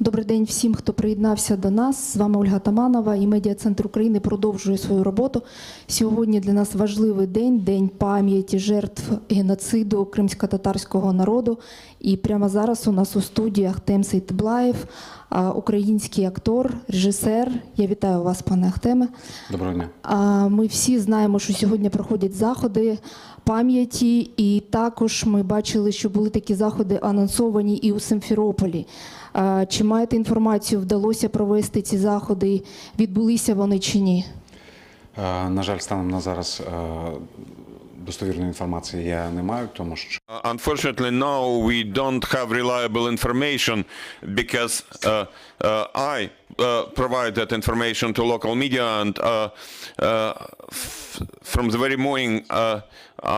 Добрий день всім, хто приєднався до нас. З вами Ольга Таманова і Медіа-центр України продовжує свою роботу. Сьогодні для нас важливий день, день пам'яті жертв геноциду кримсько-татарського народу. І прямо зараз у нас у студії Ахтем Сeitablaev, український актор, режисер. Я вітаю вас, пане Ахтеме. Доброго дня. Ми всі знаємо, що сьогодні проходять заходи пам'яті, і також ми бачили, що були такі заходи анонсовані і у Симферополі. Чи маєте інформацію, вдалося провести ці заходи, відбулися вони чи ні? На жаль, станом на зараз достовірної інформації я не маю, тому що Unfortunately, now we don't have reliable information because I provide that information to local media, and from the very morning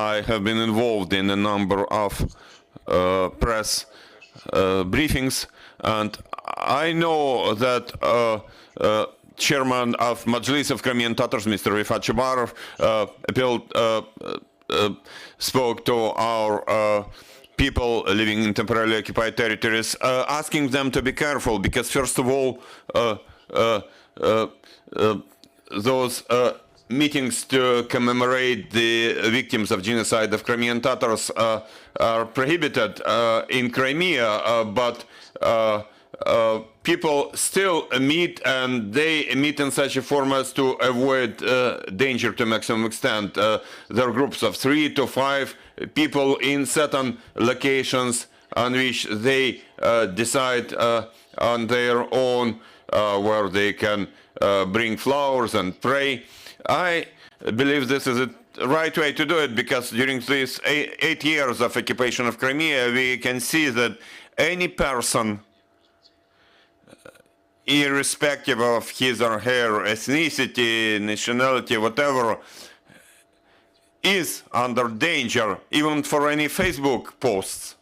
I have been involved in a number of press briefings, and I know that Chairman of Majlis of Crimean Tatars, Mr. Rifat Chabarov, spoke to our people living in temporarily occupied territories, asking them to be careful because, first of all, those meetings to commemorate the victims of genocide of Crimean Tatars are prohibited in Crimea, but people still meet, and they meet in such a form as to avoid danger to maximum extent. There are groups of 3 to 5 people in certain locations on which they decide on their own where they can bring flowers and pray. I believe this is the right way to do it because during these 8 years of occupation of Crimea, we can see that any person, irrespective of his or her ethnicity, nationality, whatever, is under danger, even for any Facebook posts.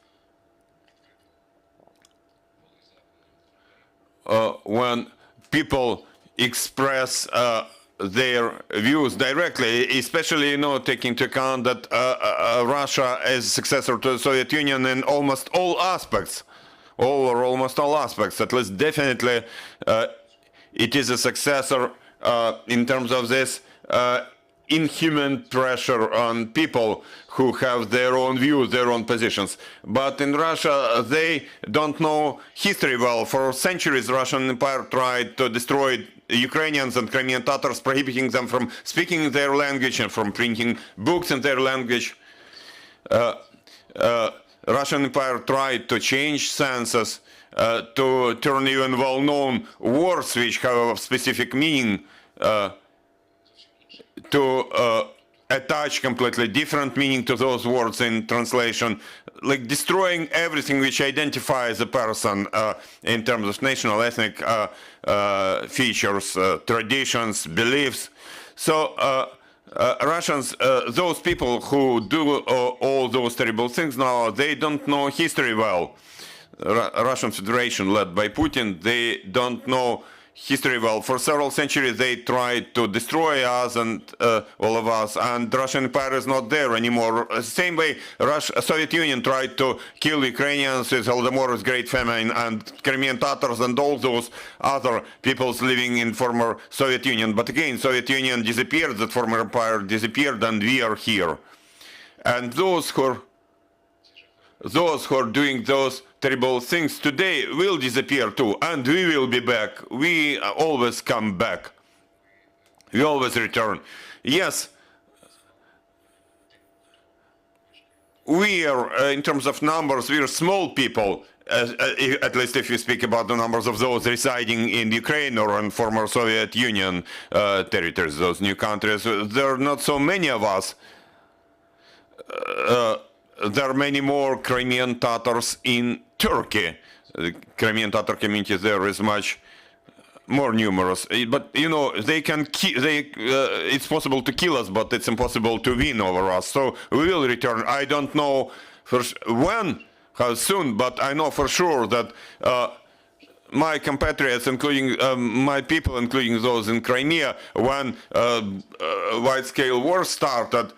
When people express their views directly, especially, taking into account that Russia is successor to the Soviet Union in almost all aspects. Almost all aspects, at least definitely it is a successor in terms of this inhuman pressure on people who have their own views, their own positions. But in Russia, they don't know history well. For centuries, Russian Empire tried to destroy Ukrainians and Crimean Tatars, prohibiting them from speaking their language and from printing books in their language. Russian Empire tried to change census, to turn even well-known words which have a specific meaning, to attach completely different meaning to those words in translation, like destroying everything which identifies a person in terms of national, ethnic features, traditions, beliefs. So Russians, those people who do all those terrible things now, they don't know history well. Russian Federation, led by Putin, they don't know history well. For several centuries, they tried to destroy us and all of us, and the Russian Empire is not there anymore. Same way, Soviet Union tried to kill Ukrainians with Holodomor's Great Famine, and Crimean Tatars and all those other peoples living in former Soviet Union. But again, Soviet Union disappeared, the former empire disappeared, and we are here. And those who are doing those terrible things today will disappear too, and we will be back. We always come back. We always return. Yes, we are, in terms of numbers, we are small people, at least if you speak about the numbers of those residing in Ukraine or in former Soviet Union territories, those new countries. There are not so many of us. There are many more Crimean Tatars in Turkey. The Crimean Tatar community there is much more numerous. But they can. It's possible to kill us, but it's impossible to win over us. So we will return. I don't know when, how soon, but I know for sure that my compatriots, including my people, including those in Crimea, when wide-scale war started,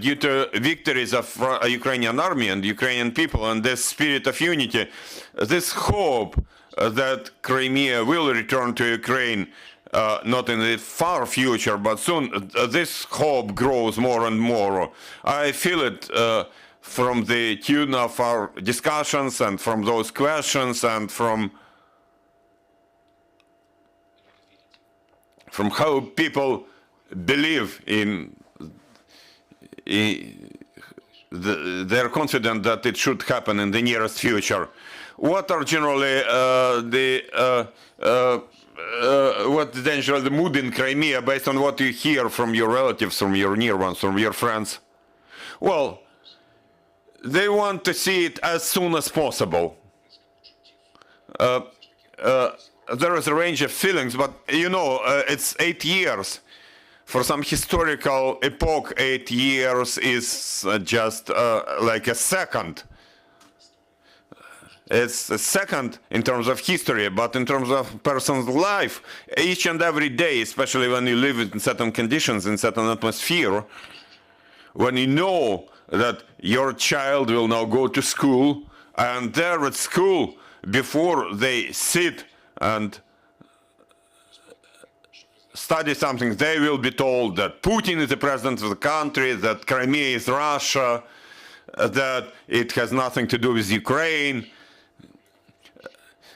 due to victories of Ukrainian army and Ukrainian people and this spirit of unity, this hope that Crimea will return to Ukraine, not in the far future, but soon, this hope grows more and more. I feel it from the tune of our discussions and from those questions and from how people believe in they're confident that it should happen in the nearest future. What are generally what's generally the mood in Crimea based on what you hear from your relatives, from your near ones, from your friends? Well, they want to see it as soon as possible. There is a range of feelings, but you know, it's 8 years. For some historical epoch, 8 years is just like a second. It's a second in terms of history, but in terms of person's life, each and every day, especially when you live in certain conditions, in certain atmosphere, when you know that your child will now go to school, and there at school, before they sit and study something, they will be told that Putin is the president of the country, that Crimea is Russia, that it has nothing to do with Ukraine.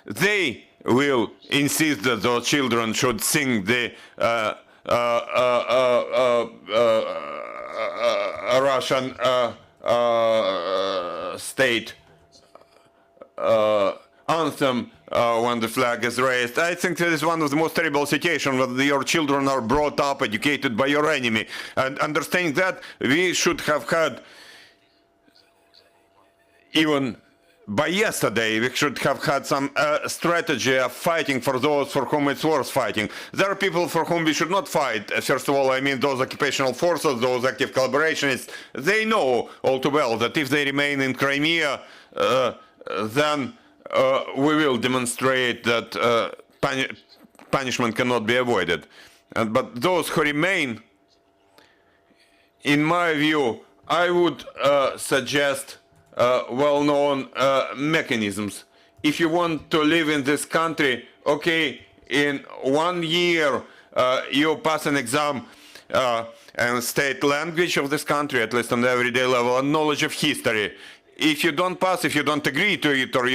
They will insist that those children should sing the Russian state anthem when the flag is raised. I think that is one of the most terrible situations when your children are brought up, educated by your enemy. And understanding that, we should have had, even by yesterday, we should have had some strategy of fighting for those for whom it's worth fighting. There are people for whom we should not fight. First of all, I mean those occupational forces, those active collaborationists. They know all too well that if they remain in Crimea, then we will demonstrate that punishment cannot be avoided. But those who remain, in my view, I would suggest well-known mechanisms. If you want to live in this country, okay, in 1 year you pass an exam and state language of this country, at least on the everyday level, and knowledge of history. If you don't pass, if you don't agree to it, or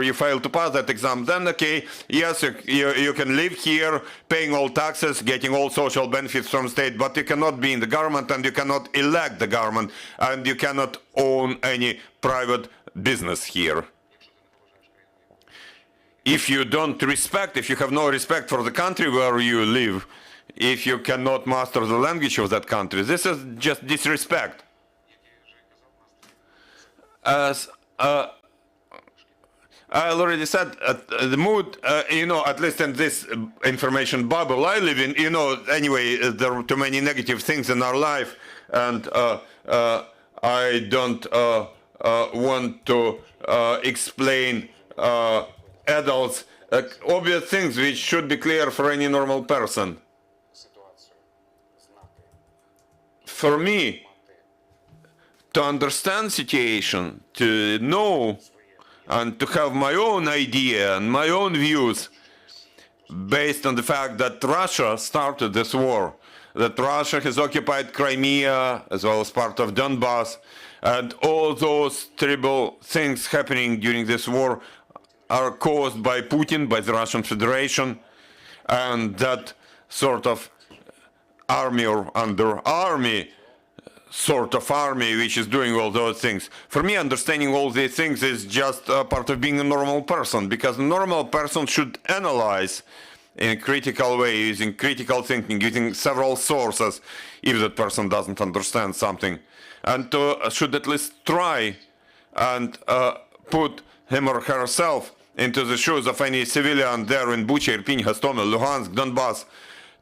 you fail to pass that exam, then okay, yes, you can live here, paying all taxes, getting all social benefits from state, but you cannot be in the government, and you cannot elect the government, and you cannot own any private business here. If you don't respect, if you have no respect for the country where you live, if you cannot master the language of that country, this is just disrespect. As I already said, the mood, you know, at least in this information bubble I live in, you know, anyway, there are too many negative things in our life, and I don't want to explain adults obvious things which should be clear for any normal person. For me, to understand situation, to know and to have my own idea and my own views based on the fact that Russia started this war, that Russia has occupied Crimea as well as part of Donbass, and all those terrible things happening during this war are caused by Putin, by the Russian Federation, and that sort of army or under army sort of army which is doing all those things. For me, understanding all these things is just part of being a normal person, because a normal person should analyze in a critical way, using critical thinking, using several sources, if that person doesn't understand something, and should at least try and put him or herself into the shoes of any civilian there in Bucha, Irpin, Hostomel, Luhansk, Donbass,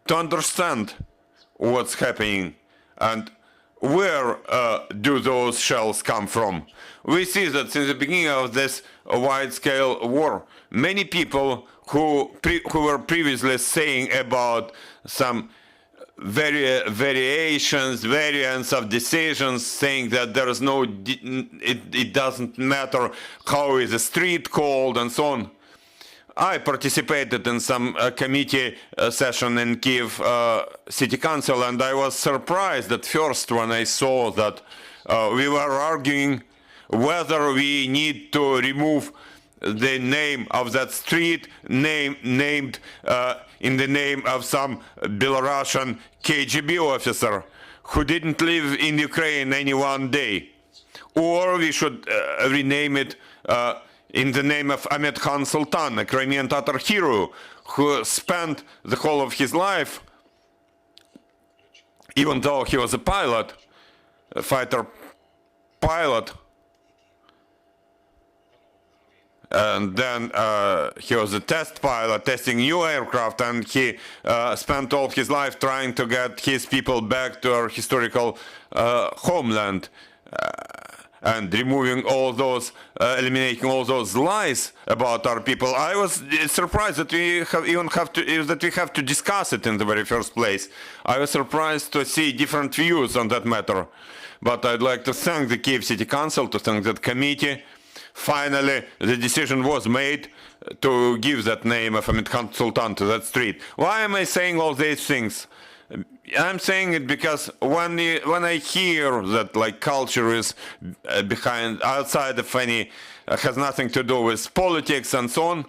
to understand what's happening, and where do those shells come from? We see that since the beginning of this wide-scale war, many people who were previously saying about some variants of decisions, saying that there is no, it doesn't matter how is a street called and so on. I participated in some committee session in Kiev City Council, and I was surprised at first when I saw that we were arguing whether we need to remove the name of that street named in the name of some Belarusian KGB officer who didn't live in Ukraine any one day, or we should rename it in the name of Ahmed Khan Sultan, a Crimean Tatar hero who spent the whole of his life, even though he was a pilot, a fighter pilot, and then he was a test pilot testing new aircraft, and he spent all his life trying to get his people back to our historical homeland. And removing all those, eliminating all those lies about our people. I was surprised that we have to discuss it in the very first place. I was surprised to see different views on that matter. But I'd like to thank the Kiev City Council, to thank that committee. Finally, the decision was made to give that name of Ahmed Khan Sultan to that street. Why am I saying all these things? I'm saying it because when I hear that like culture is behind, outside of any, has nothing to do with politics and so on,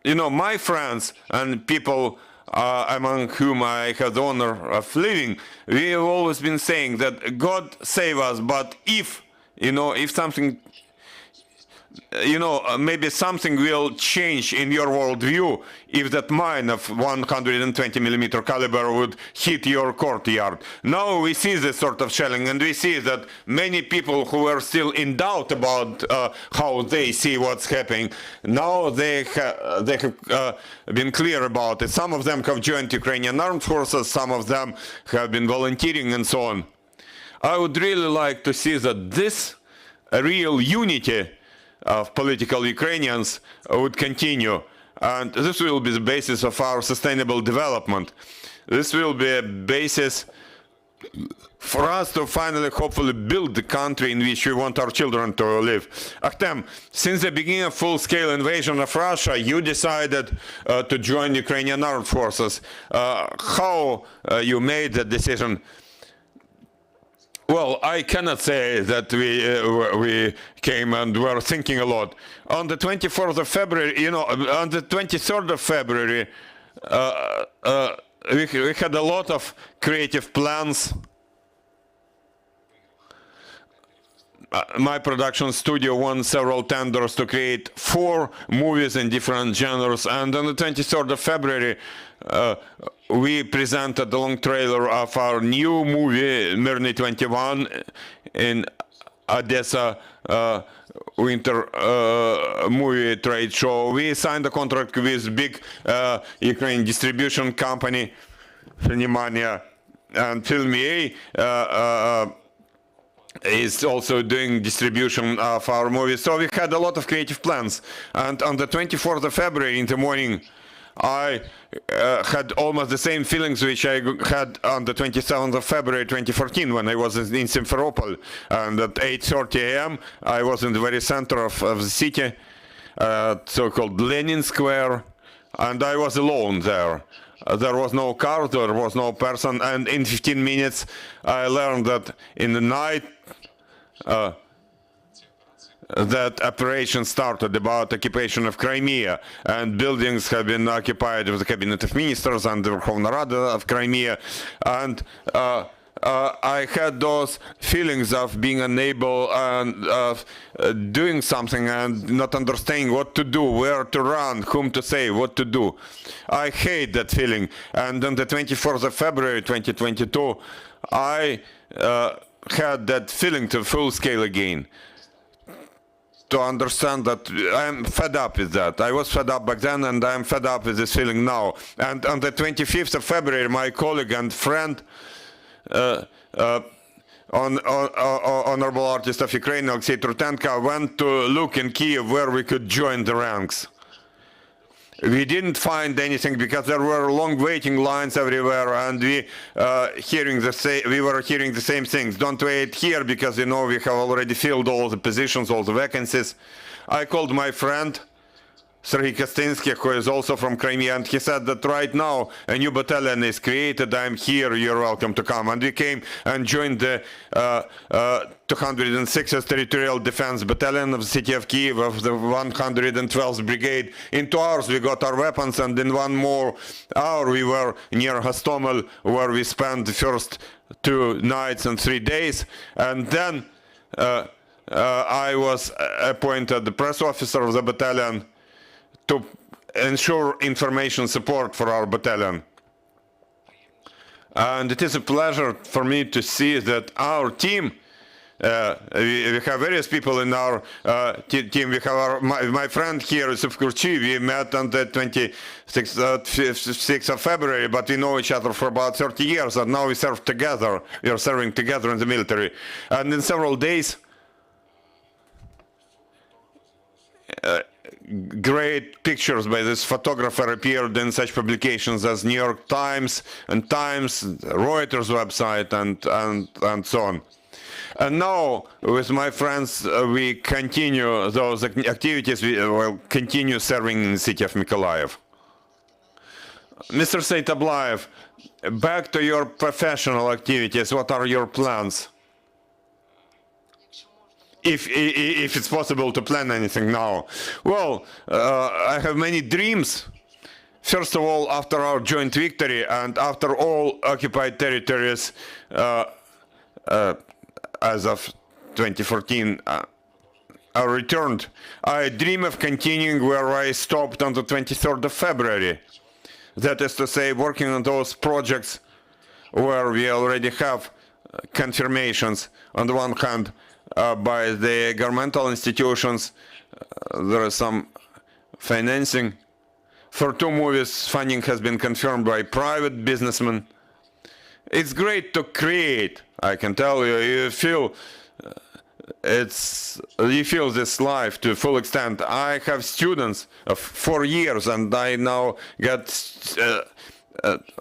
you know, my friends and people among whom I have the honor of living, we have always been saying that God save us, but if, you know, if something, you know, maybe something will change in your worldview if that mine of 120 millimeter caliber would hit your courtyard. Now we see this sort of shelling, and we see that many people who are still in doubt about how they see what's happening, now they have been clear about it. Some of them have joined Ukrainian armed forces, some of them have been volunteering and so on. I would really like to see that this real unity of political Ukrainians would continue, and this will be the basis of our sustainable development. This will be a basis for us to finally, hopefully, build the country in which we want our children to live. Akhtem, since the beginning of full-scale invasion of Russia, you decided to join Ukrainian armed forces. How you made that decision? Well, I cannot say that we came and were thinking a lot. On the 24th of February, you know, on the 23rd of February, we had a lot of creative plans. My production studio won several tenders to create 4 movies in different genres, and on the 23rd of February, we presented the long trailer of our new movie, Mirny 21, in Odessa winter movie trade show. We signed a contract with big Ukrainian distribution company, Vнимание, and Filmy is also doing distribution of our movies. So we had a lot of creative plans. And on the 24th of February in the morning, I had almost the same feelings which I had on the 27th of February 2014 when I was in Simferopol. And at 8:30 a.m. I was in the very center of the city, so-called Lenin Square, and I was alone there. There was no car, there was no person, and in 15 minutes I learned that in the night that operation started about occupation of Crimea, and buildings have been occupied with the Cabinet of Ministers and the Verkhovna Rada of Crimea, and I had those feelings of being unable and of doing something and not understanding what to do, where to run, whom to say, what to do. I hate that feeling. And on the 24th of February 2022, I had that feeling to full scale again. To understand that I'm fed up with that. I was fed up back then, and I'm fed up with this feeling now. And on the 25th of February, my colleague and friend honorable artist of Ukraine, Alexei Trutenko, went to look in Kiev where we could join the ranks. We didn't find anything because there were long waiting lines everywhere, and we were hearing the same things. Don't wait here because we have already filled all the positions, all the vacancies. I called my friend Sergei Kostynsky, who is also from Crimea, and he said that right now a new battalion is created. I'm here, you're welcome to come. And we came and joined the 206th Territorial Defense Battalion of the city of Kiev, of the 112th Brigade. In 2 hours we got our weapons, and in 1 more hour we were near Hostomel, where we spent the first 2 nights and 3 days. And then I was appointed the press officer of the battalion to ensure information support for our battalion. And it is a pleasure for me to see that our team, we have various people in our team. We have my friend here, Yusuf Kurchi. We met on the 26th of February, but we know each other for about 30 years, and now we serve together. We are serving together in the military. And in several days, great pictures by this photographer appeared in such publications as New York Times and Times, Reuters website, and so on. And now, with my friends, we continue those activities. We will continue serving in the city of Mykolaiv. Mr. Seitablaev, back to your professional activities. What are your plans? If it's possible to plan anything now. Well, I have many dreams. First of all, after our joint victory and after all occupied territories as of 2014 are returned, I dream of continuing where I stopped on the 23rd of February. That is to say, working on those projects where we already have confirmations on the one hand, by the governmental institutions. There is some financing. For 2 movies, funding has been confirmed by private businessmen. It's great to create, I can tell you. You feel this life to full extent. I have students of 4 years, and I now get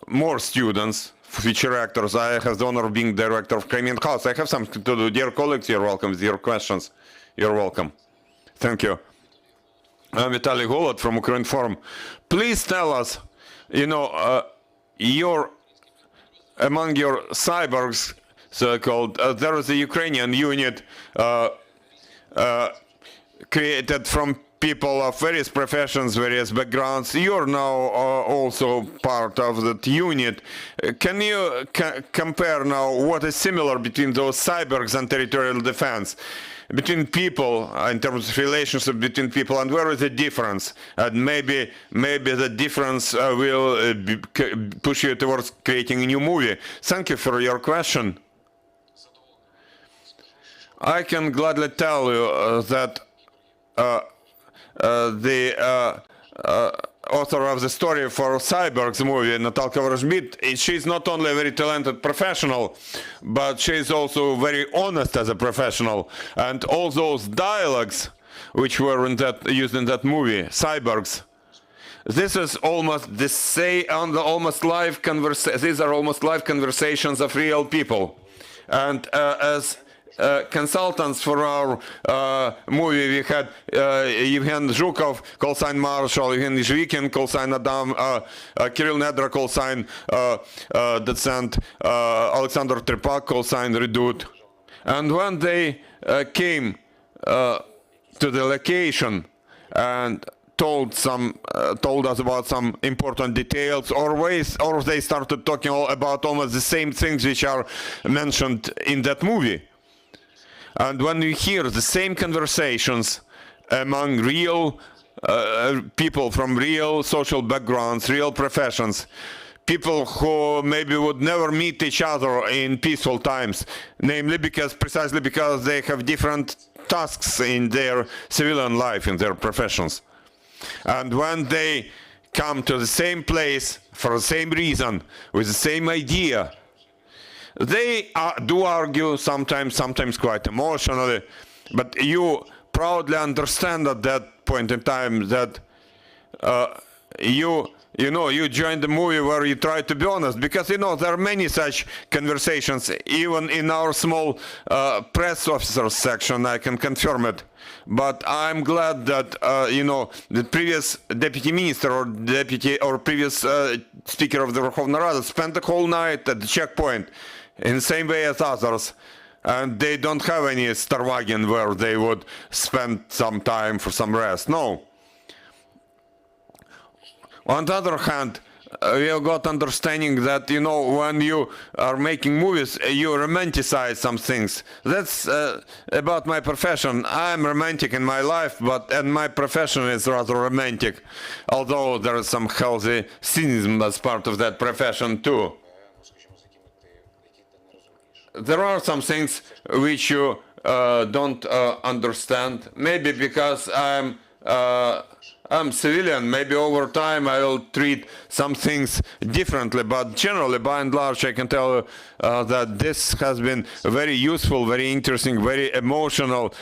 more students, future actors. I have the honor of being director of Crimean House. I have something to do. Dear colleagues, you're welcome with your questions. You're welcome. Thank you. I'm Vitaly Golod from Ukrinform. Please tell us, among your cyborgs, so-called, there is a Ukrainian unit created from people of various professions, various backgrounds. You're now also part of that unit. Can you compare now what is similar between those cyborgs and territorial defense? Between people, in terms of relationship between people, and where is the difference? And maybe the difference will push you towards creating a new movie. Thank you for your question. I can gladly tell you that the author of the story for Cyborg's movie, Natalka Vorozhbit, she's not only a very talented professional, but she's also very honest as a professional. And all those dialogues which were used in that movie, Cyborgs, this is almost the these are almost live conversations of real people. And as consultants for our movie, we had Evgen Zhukov, call sign Marshal, Evgen Zhvikin, call sign Adam, Kirill Nedra, call sign Docent, Alexander Trepak, call sign Redut. And when they came to the location and told us about some important details, or they started talking about almost the same things which are mentioned in that movie. And when you hear the same conversations among real people from real social backgrounds, real professions, people who maybe would never meet each other in peaceful times, precisely because they have different tasks in their civilian life, in their professions. And when they come to the same place for the same reason, with the same idea, They do argue sometimes quite emotionally, but you proudly understand at that point in time that you join the movie where you try to be honest, because there are many such conversations, even in our small press officers section. I can confirm it. But I'm glad that the previous deputy minister or previous speaker of the Verkhovna Rada spent the whole night at the checkpoint in the same way as others. And they don't have any Starwagen where they would spend some time for some rest. No. On the other hand, we have got understanding that, when you are making movies, you romanticize some things. That's about my profession. I'm romantic in my life, and my profession is rather romantic. Although there is some healthy cynicism as part of that profession too. There are some things which you don't understand. Maybe because I'm civilian, maybe over time I will treat some things differently, but generally, by and large, I can tell you that this has been very useful, very interesting, very emotional,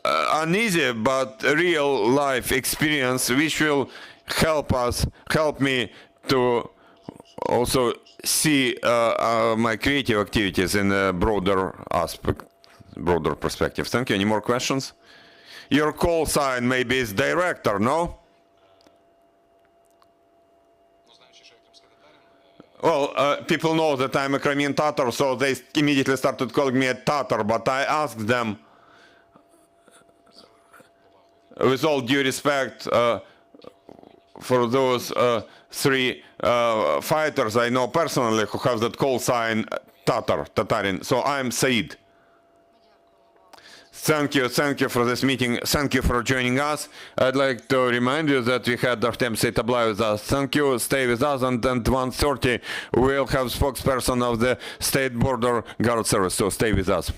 uneasy but real life experience, which will help me to also see my creative activities in a broader perspective. Thank you. Any more questions? Your call sign maybe is director, no? Well, people know that I'm a Crimean Tatar, so they immediately started calling me a Tatar, but I asked them, with all due respect for those three fighters I know personally who have that call sign Tatarin, so I'm Said. Thank you for this meeting. Thank you for joining us. I'd like to remind you that we had Akhtem Seitablaev with us. Thank you. Stay with us, and at 1:30 we'll have spokesperson of the State Border Guard Service. So stay with us.